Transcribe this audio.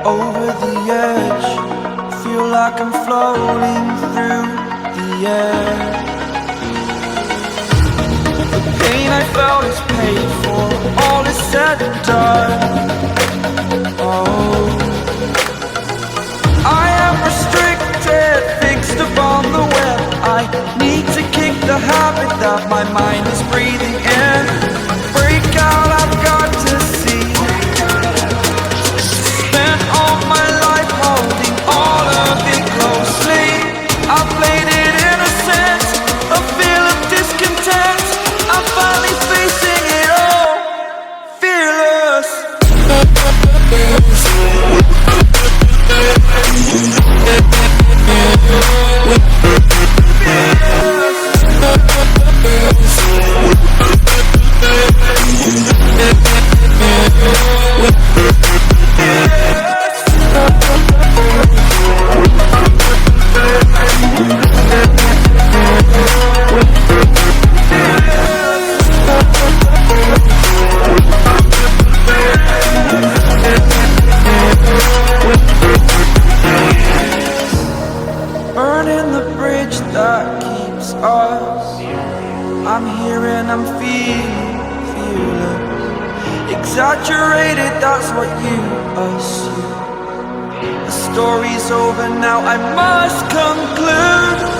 Over the edge, feel like I'm floating through the air. The pain I felt is paid for, all is said and done. Oh, I am restricted, fixed upon the web. I need to kick the habit that my mind is breathing in. Break out, I've got to see. Spent all my life holding all of it closely. I played it innocent, a feel of discontent. I'm finally facing it all, fearless. Burning the bridge that keeps us. I'm here and I'm feeling fearless. Exaggerated, that's what you assume. The story's over now, I must conclude.